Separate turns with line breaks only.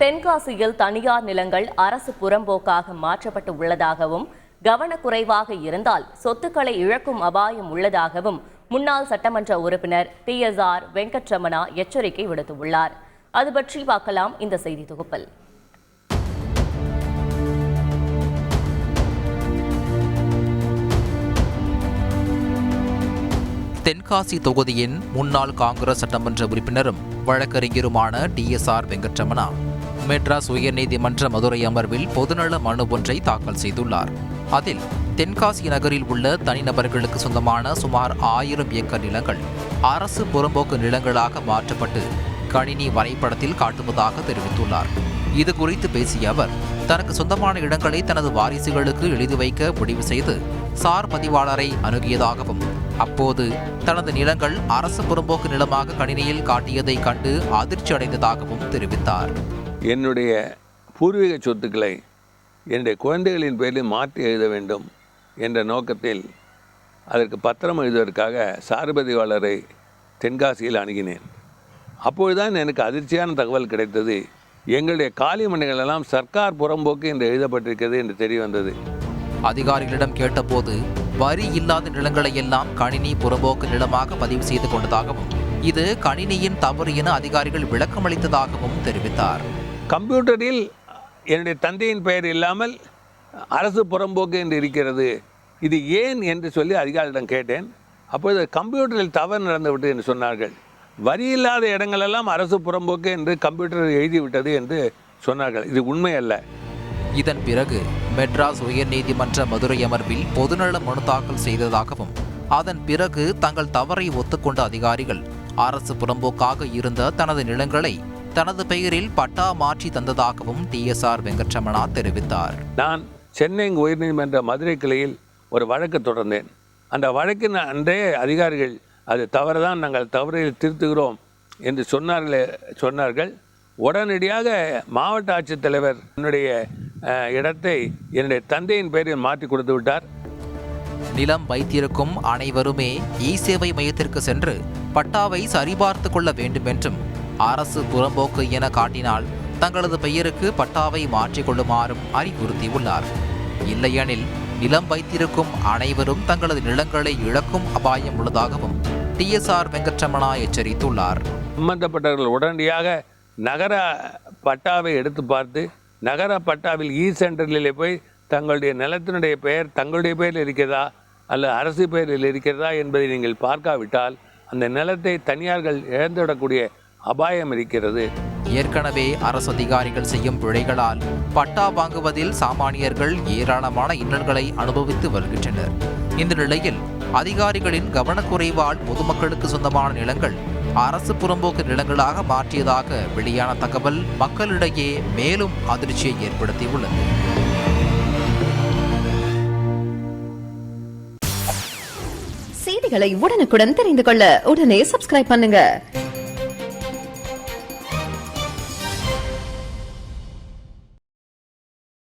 தென்காசியில் தனியார் நிலங்கள் அரசு புறம்போக்காக மாற்றப்பட்டு உள்ளதாகவும் கவனக்குறைவாக இருந்தால் சொத்துக்களை இழக்கும் அபாயம் உள்ளதாகவும் முன்னாள் சட்டமன்ற உறுப்பினர் TSR வெங்கட்ரமணா எச்சரிக்கை விடுத்துள்ளார். அது பற்றி பார்க்கலாம் இந்த செய்தி தொகுப்பில்.
தென்காசி தொகுதியின் முன்னாள் காங்கிரஸ் சட்டமன்ற உறுப்பினரும் வழக்கறிஞருமான TSR வெங்கட்ரமணா மெட்ராஸ் உயர்நீதிமன்ற மதுரை அமர்வில் பொதுநல மனு ஒன்றை தாக்கல் செய்துள்ளார். அதில் தென்காசி நகரில் உள்ள தனிநபர்களுக்கு சொந்தமான சுமார் 1000 ஏக்கர் நிலங்கள் அரசு புறம்போக்கு நிலங்களாக மாற்றப்பட்டு கணினி வரைபடத்தில் காட்டுவதாக தெரிவித்துள்ளார். இது குறித்து பேசிய அவர், தனக்கு சொந்தமான இடங்களை தனது வாரிசுகளுக்கு எழுதி வைக்க முடிவு செய்து சார் பதிவாளரை அணுகியதாகவும், அப்போது தனது நிலங்கள் அரசு புறம்போக்கு நிலமாக கணினியில் காட்டியதை கண்டு அதிர்ச்சி அடைந்ததாகவும் தெரிவித்தார்.
என்னுடைய பூர்வீக சொத்துக்களை என்னுடைய குழந்தைகளின் பேரில் மாற்றி எழுத வேண்டும் என்ற நோக்கத்தில் அதற்கு பத்திரம் எழுதுவதற்காக சார் பதிவாளரை தென்காசியில் அணுகினேன். அப்பொழுதுதான் எனக்கு அதிர்ச்சியான தகவல் கிடைத்தது. எங்களுடைய காலி மனைகள் எல்லாம் சர்க்கார் புறம்போக்கு என்று எழுதப்பட்டிருக்கிறது என்று தெரிய வந்தது.
அதிகாரிகளிடம் கேட்டபோது வரி இல்லாத நிலங்களை எல்லாம் கணினி புறம்போக்கு நிலமாக பதிவு செய்து கொண்டதாகவும், இது கணினியின் தவறு என அதிகாரிகள் விளக்கமளித்ததாகவும் தெரிவித்தார்.
கம்ப்யூட்டரில் என்னுடைய தந்தையின் பெயர் இல்லாமல் அரசு புறம்போக்கு என்று இருக்கிறது, இது ஏன் என்று சொல்லி அதிகாரிகளிடம் கேட்டேன். அப்பொழுது கம்ப்யூட்டரில் தவறு நடந்துவிட்டு என்று சொன்னார்கள். வரி இல்லாத இடங்களெல்லாம் அரசு புறம்போக்கு என்று கம்ப்யூட்டர் எழுதிவிட்டது என்று சொன்னார்கள். இது உண்மை அல்ல.
இதன் பிறகு மெட்ராஸ் உயர்நீதிமன்ற மதுரை அமர்வில் பொதுநல மனு தாக்கல் செய்ததாகவும், அதன் பிறகு தங்கள் தவறை ஒத்துக்கொண்ட அதிகாரிகள் அரசு புறம்போக்காக இருந்த தனது நிலங்களை தனது பெயரில் பட்டா மாற்றி தந்ததாகவும் TSR வெங்கட்ரமணா தெரிவித்தார்.
நான் சென்னை உயர்நீதிமன்ற மதுரை கிளையில் ஒரு வழக்கு தொடர்ந்தேன். அந்த வழக்கின் அன்றைய அதிகாரிகள் அது தவறுதான், நாங்கள் தவறில் திருத்துகிறோம் என்று சொன்னார்கள். உடனடியாக மாவட்ட ஆட்சித்தலைவர் என்னுடைய இடத்தை என்னுடைய தந்தையின் பெயரில் மாற்றி கொடுத்து விட்டார்.
நிலம் வைத்திருக்கும் அனைவருமே இ-சேவை மையத்திற்கு சென்று பட்டாவை சரிபார்த்து கொள்ள வேண்டும் என்றும், அரசு புறம்போக்கு என காட்டினால் தங்களது பெயருக்கு பட்டாவை மாற்றிக்கொள்ளுமாறும் அறிவுறுத்தியுள்ளார். இல்லையெனில் நிலம் வைத்திருக்கும் அனைவரும் தங்களது நிலங்களை இழக்கும் அபாயம் உள்ளதாகவும் TSR வெங்கட்ரமணா எச்சரித்துள்ளார்.
சம்பந்தப்பட்டவர்கள் உடனடியாக நகர பட்டாவை எடுத்து பார்த்து, நகர பட்டாவில் சென்டரில் போய் தங்களுடைய நிலத்தினுடைய பெயர் தங்களுடைய பெயரில் இருக்கிறதா அல்லது அரசு பெயரில் இருக்கிறதா என்பதை நீங்கள் பார்க்காவிட்டால் அந்த நிலத்தை தனியார்கள் இழந்துவிடக்கூடிய அபாயம் இருக்கிறது.
ஏற்கனவே அரசு அதிகாரிகள் செய்யும் பிழைகளால் பட்டா வாங்குவதில் சாமானியர்கள் ஏராளமான இன்னல்களை அனுபவித்து வருகின்றனர். இந்த நிலையில் அதிகாரிகளின் கவனக்குறைவால் பொதுமக்களுக்கு சொந்தமான நிலங்கள் அரசு புறம்போக்கு நிலங்களாக மாற்றியதாக வெளியான தகவல் மக்களிடையே மேலும் அதிர்ச்சியை ஏற்படுத்தியுள்ளது.
செய்திகளை உடனுக்குடன் தெரிந்து கொள்ள உடனே சப்ஸ்கிரைப் பண்ணுங்க.